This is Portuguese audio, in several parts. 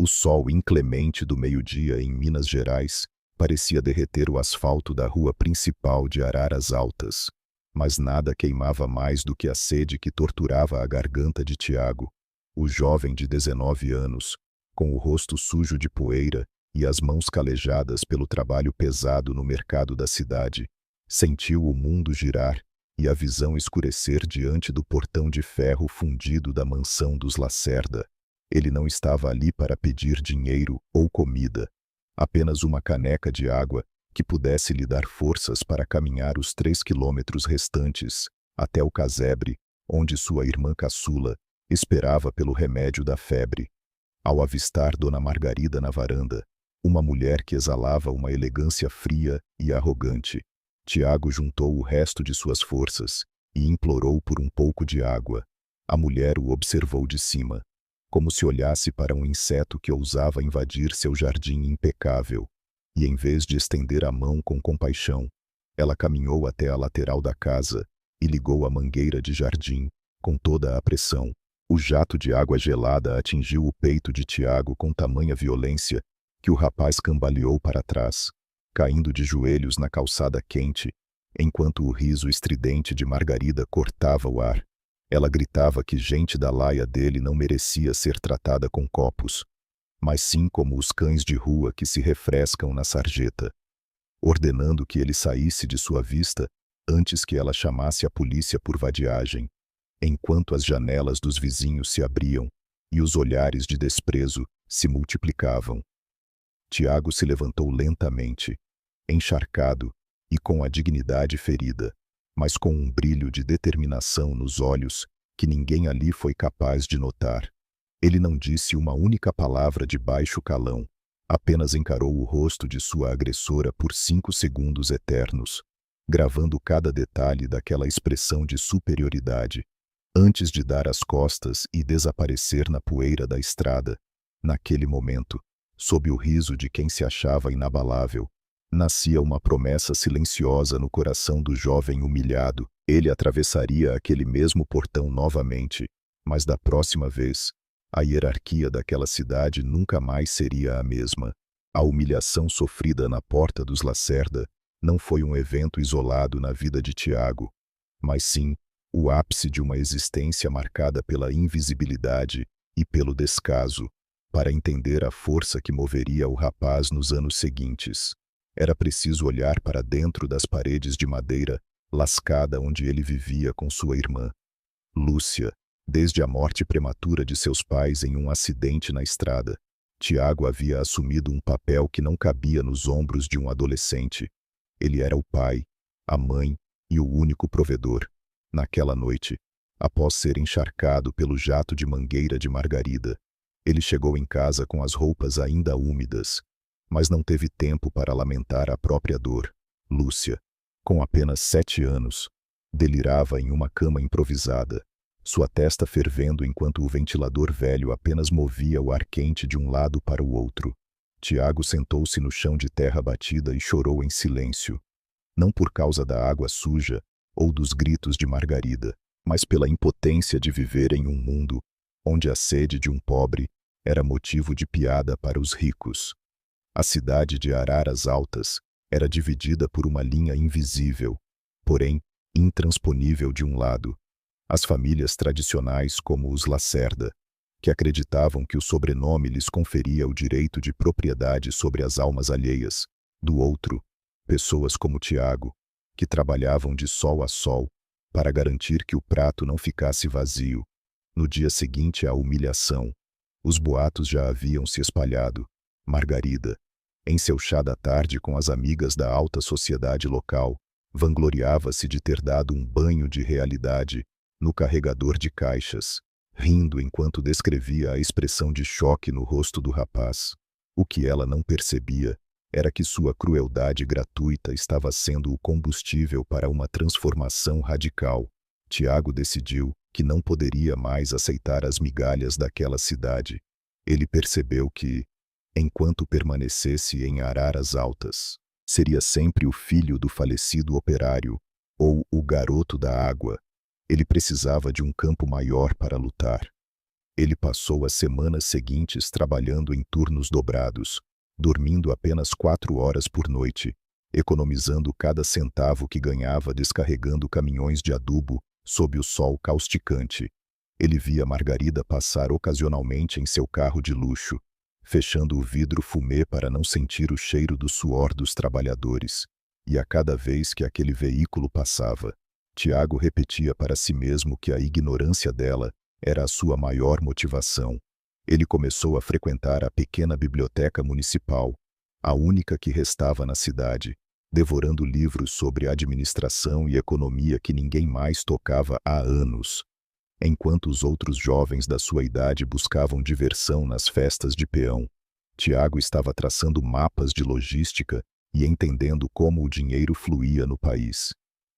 sol inclemente do meio-dia em Minas Gerais parecia derreter o asfalto da rua principal de Araras Altas. Mas nada queimava mais do que a sede que torturava a garganta de Tiago, o jovem de 19 anos, com o rosto sujo de poeira e as mãos calejadas pelo trabalho pesado no mercado da cidade. Sentiu o mundo girar e a visão escurecer diante do portão de ferro fundido da mansão dos Lacerda. Ele não estava ali para pedir dinheiro ou comida, apenas uma caneca de água que pudesse lhe dar forças para caminhar os 3 quilômetros restantes até o casebre, onde sua irmã caçula esperava pelo remédio da febre. Ao avistar Dona Margarida na varanda, uma mulher que exalava uma elegância fria e arrogante, Tiago juntou o resto de suas forças e implorou por um pouco de água. A mulher o observou de cima, como se olhasse para um inseto que ousava invadir seu jardim impecável, e em vez de estender a mão com compaixão, ela caminhou até a lateral da casa e ligou a mangueira de jardim com toda a pressão. O jato de água gelada atingiu o peito de Tiago com tamanha violência que o rapaz cambaleou para trás, caindo de joelhos na calçada quente, enquanto o riso estridente de Margarida cortava o ar. Ela gritava que gente da laia dele não merecia ser tratada com copos, mas sim como os cães de rua que se refrescam na sarjeta, ordenando que ele saísse de sua vista antes que ela chamasse a polícia por vadiagem, enquanto as janelas dos vizinhos se abriam e os olhares de desprezo se multiplicavam. Tiago se levantou lentamente, encharcado e com a dignidade ferida, mas com um brilho de determinação nos olhos que ninguém ali foi capaz de notar. Ele não disse uma única palavra de baixo calão, apenas encarou o rosto de sua agressora por 5 segundos eternos, gravando cada detalhe daquela expressão de superioridade, antes de dar as costas e desaparecer na poeira da estrada. Naquele momento, sob o riso de quem se achava inabalável, nascia uma promessa silenciosa no coração do jovem humilhado. Ele atravessaria aquele mesmo portão novamente, mas da próxima vez, a hierarquia daquela cidade nunca mais seria a mesma. A humilhação sofrida na porta dos Lacerda não foi um evento isolado na vida de Tiago, mas sim o ápice de uma existência marcada pela invisibilidade e pelo descaso. Para entender a força que moveria o rapaz nos anos seguintes, era preciso olhar para dentro das paredes de madeira lascada onde ele vivia com sua irmã, Lúcia. Desde a morte prematura de seus pais em um acidente na estrada, Tiago havia assumido um papel que não cabia nos ombros de um adolescente. Ele era o pai, a mãe e o único provedor. Naquela noite, após ser encharcado pelo jato de mangueira de Margarida, ele chegou em casa com as roupas ainda úmidas, mas não teve tempo para lamentar a própria dor. Lúcia, com apenas 7 anos, delirava em uma cama improvisada, sua testa fervendo enquanto o ventilador velho apenas movia o ar quente de um lado para o outro. Tiago sentou-se no chão de terra batida e chorou em silêncio, não por causa da água suja ou dos gritos de Margarida, mas pela impotência de viver em um mundo onde a sede de um pobre era motivo de piada para os ricos. A cidade de Araras Altas era dividida por uma linha invisível, porém intransponível de um lado. As famílias tradicionais como os Lacerda, que acreditavam que o sobrenome lhes conferia o direito de propriedade sobre as almas alheias. Do outro, pessoas como Tiago, que trabalhavam de sol a sol para garantir que o prato não ficasse vazio. No dia seguinte à humilhação, os boatos já haviam se espalhado. Margarida, em seu chá da tarde com as amigas da alta sociedade local, vangloriava-se de ter dado um banho de realidade no carregador de caixas, rindo enquanto descrevia a expressão de choque no rosto do rapaz. O que ela não percebia era que sua crueldade gratuita estava sendo o combustível para uma transformação radical. Tiago decidiu que não poderia mais aceitar as migalhas daquela cidade. Ele percebeu que, enquanto permanecesse em Araras Altas, seria sempre o filho do falecido operário ou o garoto da água. Ele precisava de um campo maior para lutar. Ele passou as semanas seguintes trabalhando em turnos dobrados, dormindo apenas 4 horas por noite, economizando cada centavo que ganhava descarregando caminhões de adubo sob o sol causticante. Ele via Margarida passar ocasionalmente em seu carro de luxo, fechando o vidro fumê para não sentir o cheiro do suor dos trabalhadores. E a cada vez que aquele veículo passava, Tiago repetia para si mesmo que a ignorância dela era a sua maior motivação. Ele começou a frequentar a pequena biblioteca municipal, a única que restava na cidade, devorando livros sobre administração e economia que ninguém mais tocava há anos. Enquanto os outros jovens da sua idade buscavam diversão nas festas de peão, Tiago estava traçando mapas de logística e entendendo como o dinheiro fluía no país.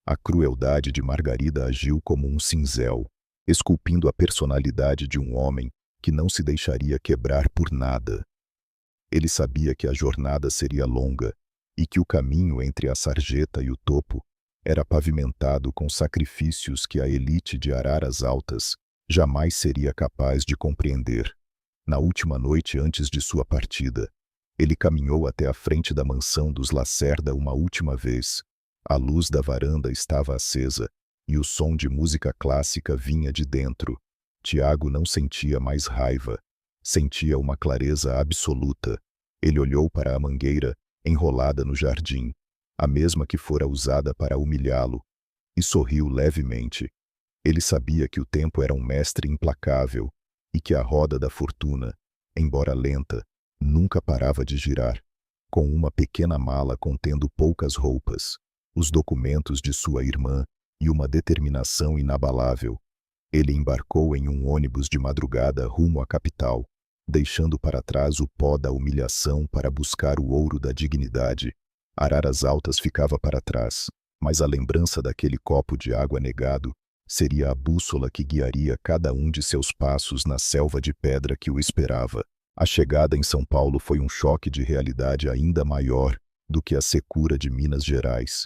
A crueldade de Margarida agiu como um cinzel, esculpindo a personalidade de um homem que não se deixaria quebrar por nada. Ele sabia que a jornada seria longa e que o caminho entre a sarjeta e o topo era pavimentado com sacrifícios que a elite de Araras Altas jamais seria capaz de compreender. Na última noite antes de sua partida, ele caminhou até a frente da mansão dos Lacerda uma última vez. A luz da varanda estava acesa e o som de música clássica vinha de dentro. Tiago não sentia mais raiva, sentia uma clareza absoluta. Ele olhou para a mangueira enrolada no jardim, a mesma que fora usada para humilhá-lo, e sorriu levemente. Ele sabia que o tempo era um mestre implacável e que a roda da fortuna, embora lenta, nunca parava de girar. Com uma pequena mala contendo poucas roupas, os documentos de sua irmã e uma determinação inabalável, ele embarcou em um ônibus de madrugada rumo à capital, deixando para trás o pó da humilhação para buscar o ouro da dignidade. Araras Altas ficava para trás, mas a lembrança daquele copo de água negado seria a bússola que guiaria cada um de seus passos na selva de pedra que o esperava. A chegada em São Paulo foi um choque de realidade ainda maior do que a secura de Minas Gerais.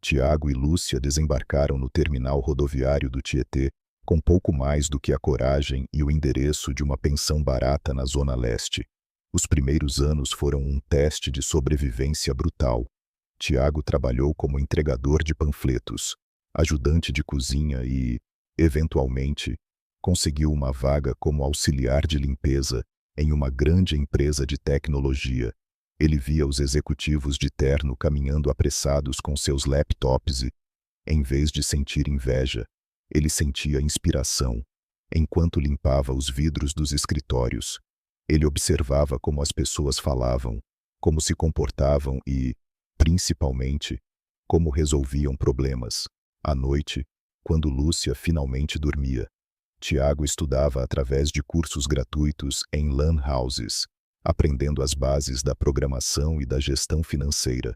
Tiago e Lúcia desembarcaram no terminal rodoviário do Tietê com pouco mais do que a coragem e o endereço de uma pensão barata na Zona Leste. Os primeiros anos foram um teste de sobrevivência brutal. Tiago trabalhou como entregador de panfletos, ajudante de cozinha e, eventualmente, conseguiu uma vaga como auxiliar de limpeza em uma grande empresa de tecnologia. Ele via os executivos de terno caminhando apressados com seus laptops e, em vez de sentir inveja, ele sentia inspiração. Enquanto limpava os vidros dos escritórios, ele observava como as pessoas falavam, como se comportavam e, principalmente, como resolviam problemas. À noite, quando Lúcia finalmente dormia, Tiago estudava através de cursos gratuitos em LAN houses, aprendendo as bases da programação e da gestão financeira.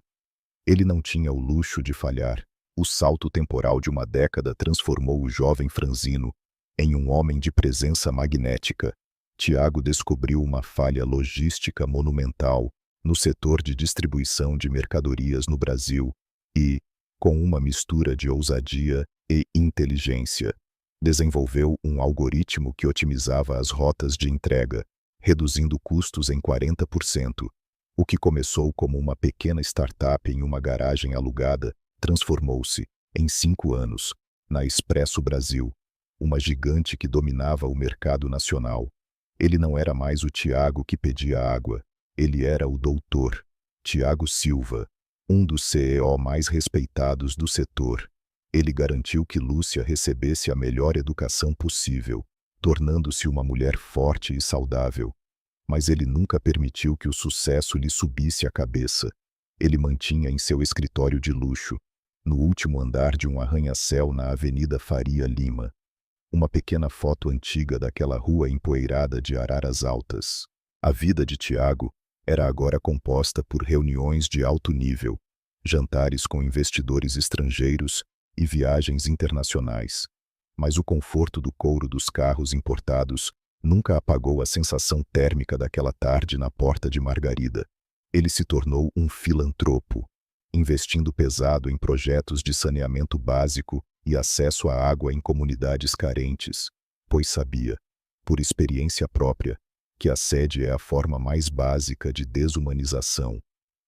Ele não tinha o luxo de falhar. O salto temporal de uma década transformou o jovem franzino em um homem de presença magnética. Tiago descobriu uma falha logística monumental no setor de distribuição de mercadorias no Brasil e, com uma mistura de ousadia e inteligência, desenvolveu um algoritmo que otimizava as rotas de entrega, reduzindo custos em 40%. O que começou como uma pequena startup em uma garagem alugada transformou-se, em 5 anos, na Expresso Brasil, uma gigante que dominava o mercado nacional. Ele não era mais o Tiago que pedia água, ele era o doutor Tiago Silva, um dos CEO mais respeitados do setor. Ele garantiu que Lúcia recebesse a melhor educação possível, tornando-se uma mulher forte e saudável. Mas ele nunca permitiu que o sucesso lhe subisse à cabeça. Ele mantinha em seu escritório de luxo, no último andar de um arranha-céu na Avenida Faria Lima, uma pequena foto antiga daquela rua empoeirada de Araras Altas. A vida de Tiago era agora composta por reuniões de alto nível, jantares com investidores estrangeiros e viagens internacionais. Mas o conforto do couro dos carros importados nunca apagou a sensação térmica daquela tarde na porta de Margarida. Ele se tornou um filantropo, investindo pesado em projetos de saneamento básico e acesso à água em comunidades carentes, pois sabia, por experiência própria, que a sede é a forma mais básica de desumanização.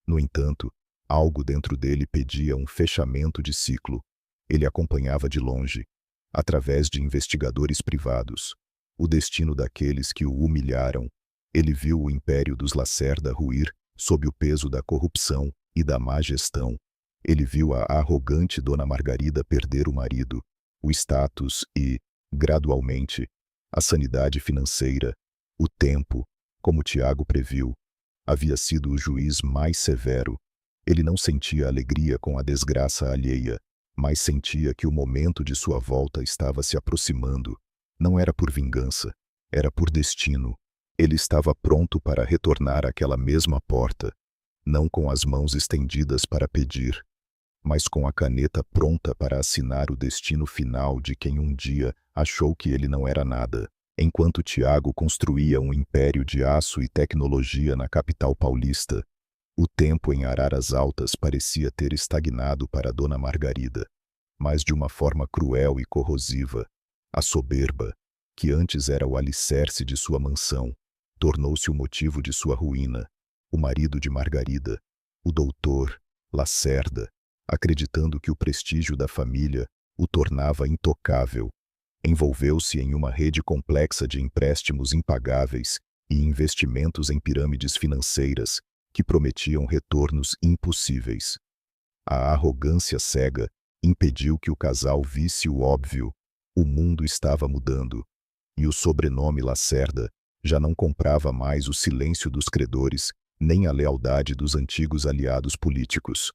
No entanto, algo dentro dele pedia um fechamento de ciclo. Ele acompanhava de longe, através de investigadores privados, o destino daqueles que o humilharam. Ele viu o império dos Lacerda ruir sob o peso da corrupção e da má gestão. Ele viu a arrogante Dona Margarida perder o marido, o status e, gradualmente, a sanidade financeira. O tempo, como Tiago previu, havia sido o juiz mais severo. Ele não sentia alegria com a desgraça alheia, mas sentia que o momento de sua volta estava se aproximando. Não era por vingança, era por destino. Ele estava pronto para retornar àquela mesma porta, não com as mãos estendidas para pedir, mas com a caneta pronta para assinar o destino final de quem um dia achou que ele não era nada. Enquanto Tiago construía um império de aço e tecnologia na capital paulista, o tempo em Araras Altas parecia ter estagnado para Dona Margarida, mas de uma forma cruel e corrosiva. A soberba, que antes era o alicerce de sua mansão, tornou-se o motivo de sua ruína. O marido de Margarida, o doutor Lacerda, acreditando que o prestígio da família o tornava intocável, envolveu-se em uma rede complexa de empréstimos impagáveis e investimentos em pirâmides financeiras que prometiam retornos impossíveis. A arrogância cega impediu que o casal visse o óbvio. O mundo estava mudando, e o sobrenome Lacerda já não comprava mais o silêncio dos credores, nem a lealdade dos antigos aliados políticos.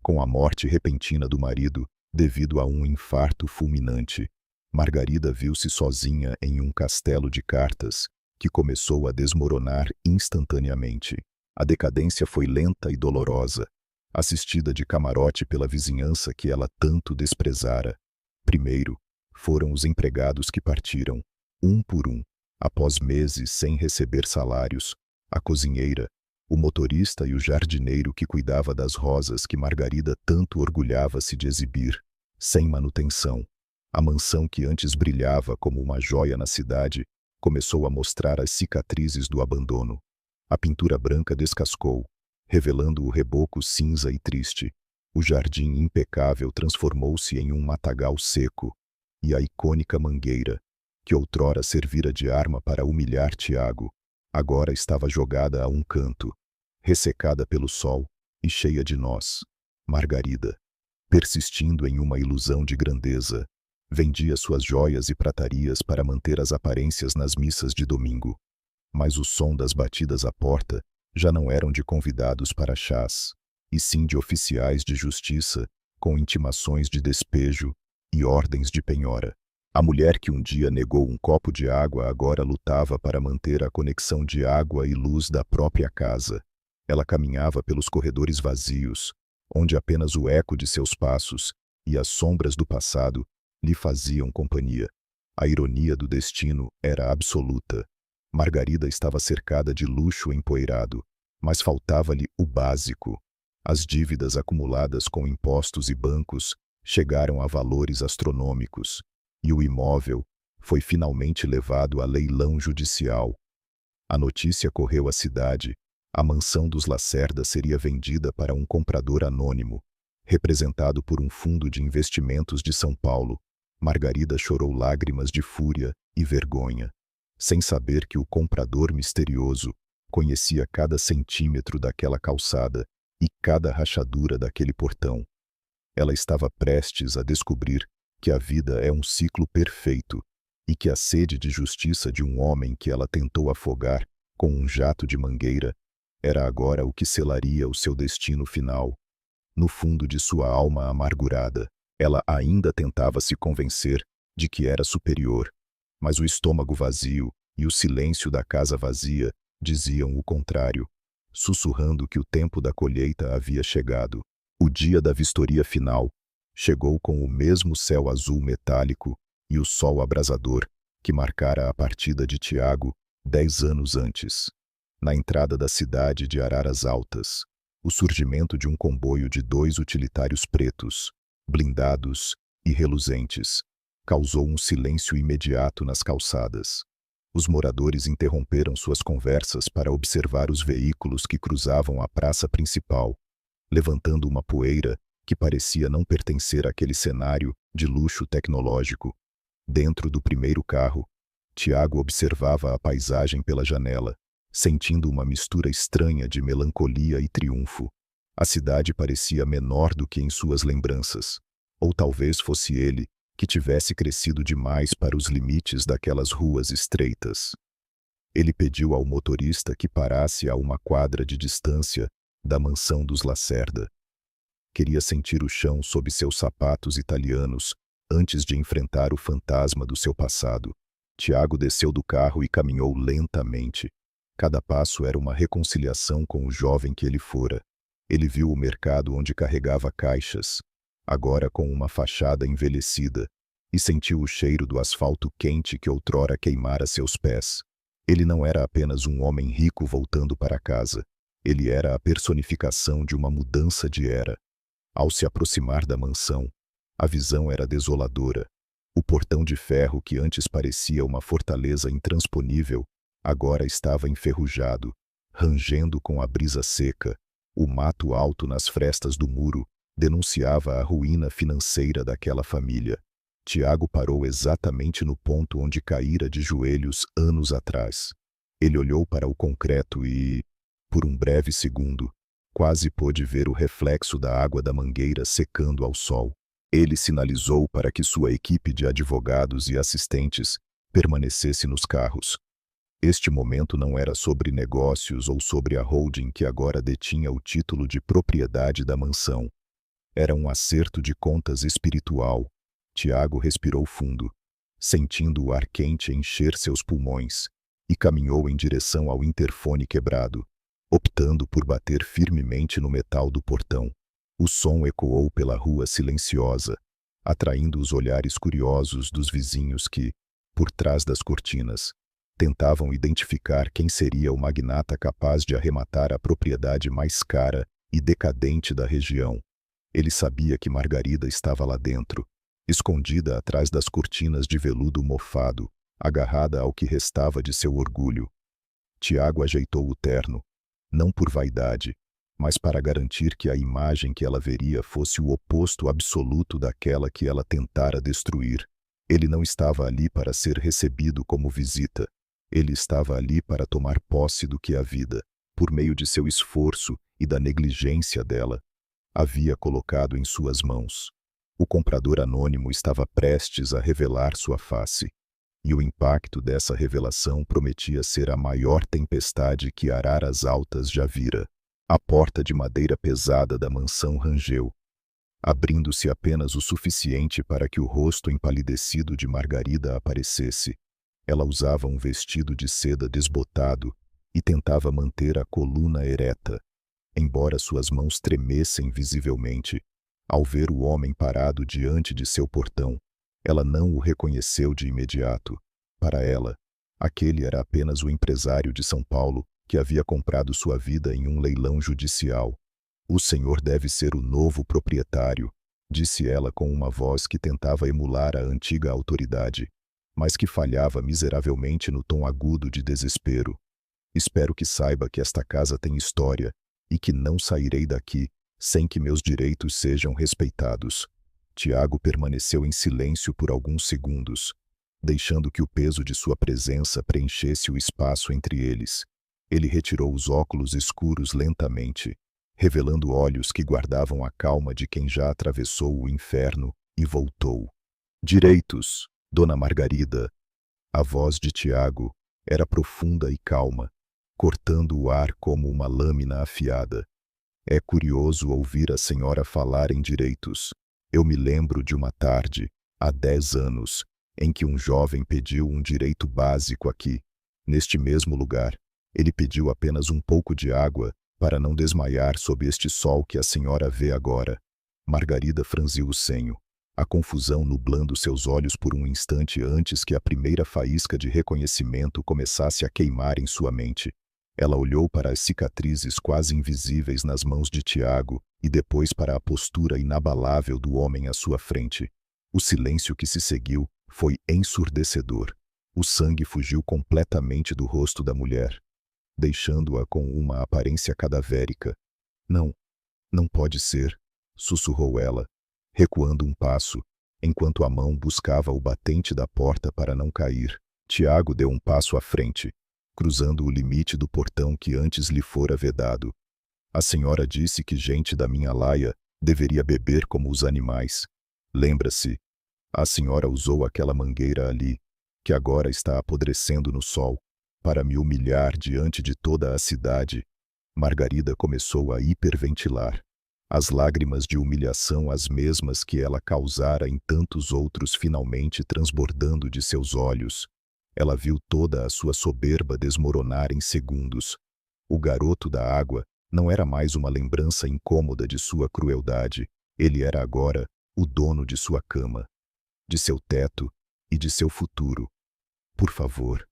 Com a morte repentina do marido, devido a um infarto fulminante, Margarida viu-se sozinha em um castelo de cartas que começou a desmoronar instantaneamente. A decadência foi lenta e dolorosa, assistida de camarote pela vizinhança que ela tanto desprezara. Primeiro, foram os empregados que partiram, um por um, após meses sem receber salários, a cozinheira, o motorista e o jardineiro que cuidava das rosas que Margarida tanto orgulhava-se de exibir, sem manutenção. A mansão que antes brilhava como uma joia na cidade começou a mostrar as cicatrizes do abandono. A pintura branca descascou, revelando o reboco cinza e triste. O jardim impecável transformou-se em um matagal seco, e a icônica mangueira, que outrora servira de arma para humilhar Tiago, agora estava jogada a um canto, ressecada pelo sol e cheia de nós. Margarida, persistindo em uma ilusão de grandeza, vendia suas joias e pratarias para manter as aparências nas missas de domingo. Mas o som das batidas à porta já não eram de convidados para chás, e sim de oficiais de justiça, com intimações de despejo e ordens de penhora. A mulher que um dia negou um copo de água agora lutava para manter a conexão de água e luz da própria casa. Ela caminhava pelos corredores vazios, onde apenas o eco de seus passos e as sombras do passado lhe faziam companhia. A ironia do destino era absoluta. Margarida estava cercada de luxo empoeirado, mas faltava-lhe o básico. As dívidas acumuladas com impostos e bancos chegaram a valores astronômicos, e o imóvel foi finalmente levado a leilão judicial. A notícia correu à cidade. A mansão dos Lacerda seria vendida para um comprador anônimo, representado por um fundo de investimentos de São Paulo. Margarida chorou lágrimas de fúria e vergonha, sem saber que o comprador misterioso conhecia cada centímetro daquela calçada e cada rachadura daquele portão. Ela estava prestes a descobrir que a vida é um ciclo perfeito e que a sede de justiça de um homem que ela tentou afogar com um jato de mangueira era agora o que selaria o seu destino final. No fundo de sua alma amargurada, ela ainda tentava se convencer de que era superior, mas o estômago vazio e o silêncio da casa vazia diziam o contrário, sussurrando que o tempo da colheita havia chegado. O dia da vistoria final chegou com o mesmo céu azul metálico e o sol abrasador que marcara a partida de Tiago 10 anos antes. Na entrada da cidade de Araras Altas, o surgimento de um comboio de 2 utilitários pretos, blindados e reluzentes, causou um silêncio imediato nas calçadas. Os moradores interromperam suas conversas para observar os veículos que cruzavam a praça principal, levantando uma poeira que parecia não pertencer àquele cenário de luxo tecnológico. Dentro do primeiro carro, Tiago observava a paisagem pela janela, sentindo uma mistura estranha de melancolia e triunfo. A cidade parecia menor do que em suas lembranças, ou talvez fosse ele que tivesse crescido demais para os limites daquelas ruas estreitas. Ele pediu ao motorista que parasse a uma quadra de distância da mansão dos Lacerda. Queria sentir o chão sob seus sapatos italianos antes de enfrentar o fantasma do seu passado. Tiago desceu do carro e caminhou lentamente. Cada passo era uma reconciliação com o jovem que ele fora. Ele viu o mercado onde carregava caixas, agora com uma fachada envelhecida, e sentiu o cheiro do asfalto quente que outrora queimara seus pés. Ele não era apenas um homem rico voltando para casa. Ele era a personificação de uma mudança de era. Ao se aproximar da mansão, a visão era desoladora. O portão de ferro que antes parecia uma fortaleza intransponível, agora estava enferrujado, rangendo com a brisa seca. O mato alto nas frestas do muro denunciava a ruína financeira daquela família. Tiago parou exatamente no ponto onde caíra de joelhos anos atrás. Ele olhou para o concreto e, por um breve segundo, quase pôde ver o reflexo da água da mangueira secando ao sol. Ele sinalizou para que sua equipe de advogados e assistentes permanecesse nos carros. Este momento não era sobre negócios ou sobre a holding que agora detinha o título de propriedade da mansão. Era um acerto de contas espiritual. Tiago respirou fundo, sentindo o ar quente encher seus pulmões, e caminhou em direção ao interfone quebrado, optando por bater firmemente no metal do portão. O som ecoou pela rua silenciosa, atraindo os olhares curiosos dos vizinhos que, por trás das cortinas, tentavam identificar quem seria o magnata capaz de arrematar a propriedade mais cara e decadente da região. Ele sabia que Margarida estava lá dentro, escondida atrás das cortinas de veludo mofado, agarrada ao que restava de seu orgulho. Tiago ajeitou o terno, não por vaidade, mas para garantir que a imagem que ela veria fosse o oposto absoluto daquela que ela tentara destruir. Ele não estava ali para ser recebido como visita. Ele estava ali para tomar posse do que a vida, por meio de seu esforço e da negligência dela, havia colocado em suas mãos. O comprador anônimo estava prestes a revelar sua face, e o impacto dessa revelação prometia ser a maior tempestade que Araras Altas já vira. A porta de madeira pesada da mansão rangeu, abrindo-se apenas o suficiente para que o rosto empalidecido de Margarida aparecesse. Ela usava um vestido de seda desbotado e tentava manter a coluna ereta, embora suas mãos tremessem visivelmente. Ao ver o homem parado diante de seu portão, ela não o reconheceu de imediato. Para ela, aquele era apenas o empresário de São Paulo que havia comprado sua vida em um leilão judicial. O senhor deve ser o novo proprietário, disse ela com uma voz que tentava emular a antiga autoridade, mas que falhava miseravelmente no tom agudo de desespero. Espero que saiba que esta casa tem história e que não sairei daqui sem que meus direitos sejam respeitados. Tiago permaneceu em silêncio por alguns segundos, deixando que o peso de sua presença preenchesse o espaço entre eles. Ele retirou os óculos escuros lentamente, revelando olhos que guardavam a calma de quem já atravessou o inferno, e voltou. Direitos, Dona Margarida. A voz de Tiago era profunda e calma, cortando o ar como uma lâmina afiada. É curioso ouvir a senhora falar em direitos. Eu me lembro de uma tarde, há 10 anos, em que um jovem pediu um direito básico aqui. Neste mesmo lugar, ele pediu apenas um pouco de água para não desmaiar sob este sol que a senhora vê agora. Margarida franziu o senho, a confusão nublando seus olhos por um instante antes que a primeira faísca de reconhecimento começasse a queimar em sua mente. Ela olhou para as cicatrizes quase invisíveis nas mãos de Tiago e depois para a postura inabalável do homem à sua frente. O silêncio que se seguiu foi ensurdecedor. O sangue fugiu completamente do rosto da mulher, deixando-a com uma aparência cadavérica. Não, não pode ser, sussurrou ela, recuando um passo, enquanto a mão buscava o batente da porta para não cair. Tiago deu um passo à frente, cruzando o limite do portão que antes lhe fora vedado. A senhora disse que gente da minha laia deveria beber como os animais. Lembra-se? A senhora usou aquela mangueira ali, que agora está apodrecendo no sol, para me humilhar diante de toda a cidade. Margarida começou a hiperventilar. As lágrimas de humilhação, as mesmas que ela causara em tantos outros, finalmente transbordando de seus olhos. Ela viu toda a sua soberba desmoronar em segundos. O garoto da água não era mais uma lembrança incômoda de sua crueldade. Ele era agora o dono de sua cama, de seu teto e de seu futuro. Por favor,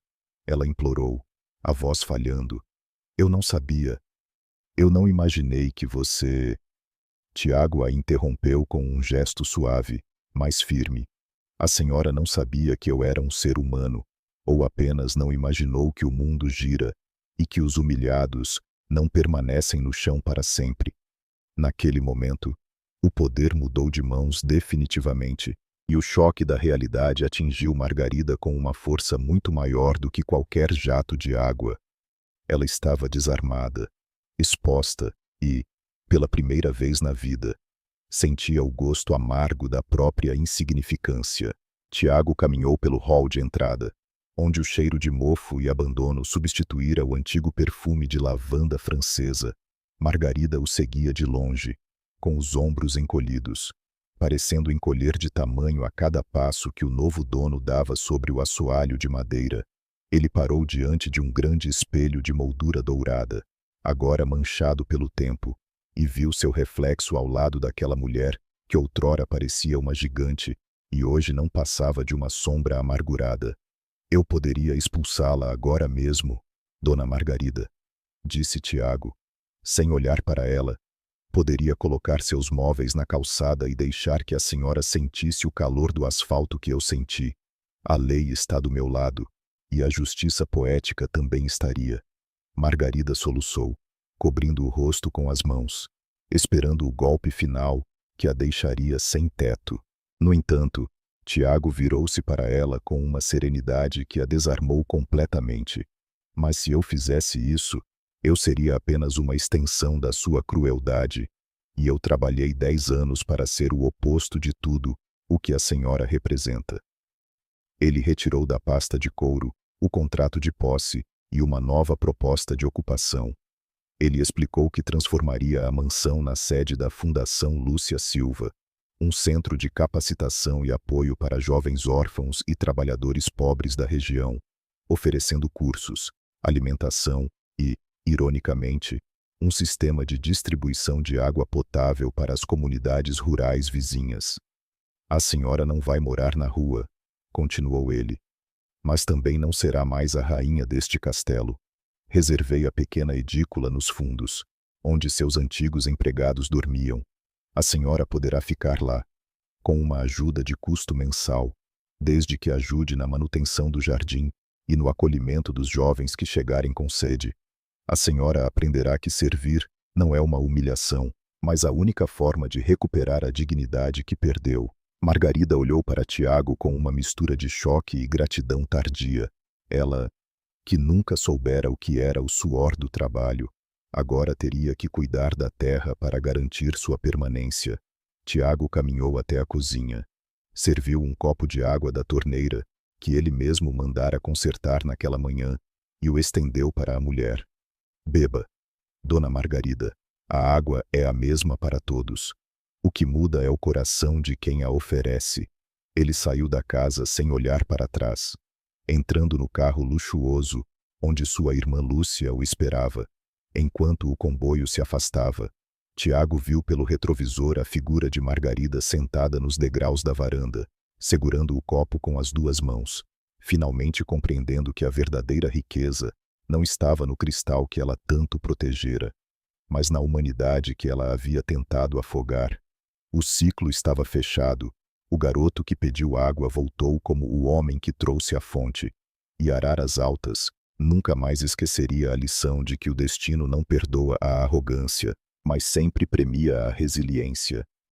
ela implorou, a voz falhando. Eu não sabia. Eu não imaginei que você... Tiago a interrompeu com um gesto suave, mas firme. A senhora não sabia que eu era um ser humano, ou apenas não imaginou que o mundo gira e que os humilhados não permanecem no chão para sempre. Naquele momento, o poder mudou de mãos definitivamente, e o choque da realidade atingiu Margarida com uma força muito maior do que qualquer jato de água. Ela estava desarmada, exposta e, pela primeira vez na vida, sentia o gosto amargo da própria insignificância. Tiago caminhou pelo hall de entrada, onde o cheiro de mofo e abandono substituíra o antigo perfume de lavanda francesa. Margarida o seguia de longe, com os ombros encolhidos, parecendo encolher de tamanho a cada passo que o novo dono dava sobre o assoalho de madeira. Ele parou diante de um grande espelho de moldura dourada, agora manchado pelo tempo, e viu seu reflexo ao lado daquela mulher que outrora parecia uma gigante e hoje não passava de uma sombra amargurada. Eu poderia expulsá-la agora mesmo, Dona Margarida, disse Tiago, sem olhar para ela. Poderia colocar seus móveis na calçada e deixar que a senhora sentisse o calor do asfalto que eu senti. A lei está do meu lado, e a justiça poética também estaria. Margarida soluçou, cobrindo o rosto com as mãos, esperando o golpe final que a deixaria sem teto. No entanto, Tiago virou-se para ela com uma serenidade que a desarmou completamente. Mas se eu fizesse isso, eu seria apenas uma extensão da sua crueldade, e eu trabalhei 10 anos para ser o oposto de tudo o que a senhora representa. Ele retirou da pasta de couro o contrato de posse e uma nova proposta de ocupação. Ele explicou que transformaria a mansão na sede da Fundação Lúcia Silva, um centro de capacitação e apoio para jovens órfãos e trabalhadores pobres da região, oferecendo cursos, alimentação e, ironicamente, um sistema de distribuição de água potável para as comunidades rurais vizinhas. A senhora não vai morar na rua, continuou ele, mas também não será mais a rainha deste castelo. Reservei a pequena edícula nos fundos, onde seus antigos empregados dormiam. A senhora poderá ficar lá, com uma ajuda de custo mensal, desde que ajude na manutenção do jardim e no acolhimento dos jovens que chegarem com sede. A senhora aprenderá que servir não é uma humilhação, mas a única forma de recuperar a dignidade que perdeu. Margarida olhou para Tiago com uma mistura de choque e gratidão tardia. Ela, que nunca soubera o que era o suor do trabalho, agora teria que cuidar da terra para garantir sua permanência. Tiago caminhou até a cozinha. Serviu um copo de água da torneira, que ele mesmo mandara consertar naquela manhã, e o estendeu para a mulher. Beba, Dona Margarida, a água é a mesma para todos. O que muda é o coração de quem a oferece. Ele saiu da casa sem olhar para trás, entrando no carro luxuoso, onde sua irmã Lúcia o esperava. Enquanto o comboio se afastava, Tiago viu pelo retrovisor a figura de Margarida sentada nos degraus da varanda, segurando o copo com as duas mãos, finalmente compreendendo que a verdadeira riqueza não estava no cristal que ela tanto protegera, mas na humanidade que ela havia tentado afogar. O ciclo estava fechado. O garoto que pediu água voltou como o homem que trouxe a fonte, E Araras Altas nunca mais esqueceria a lição de que o destino não perdoa a arrogância, mas sempre premia a resiliência.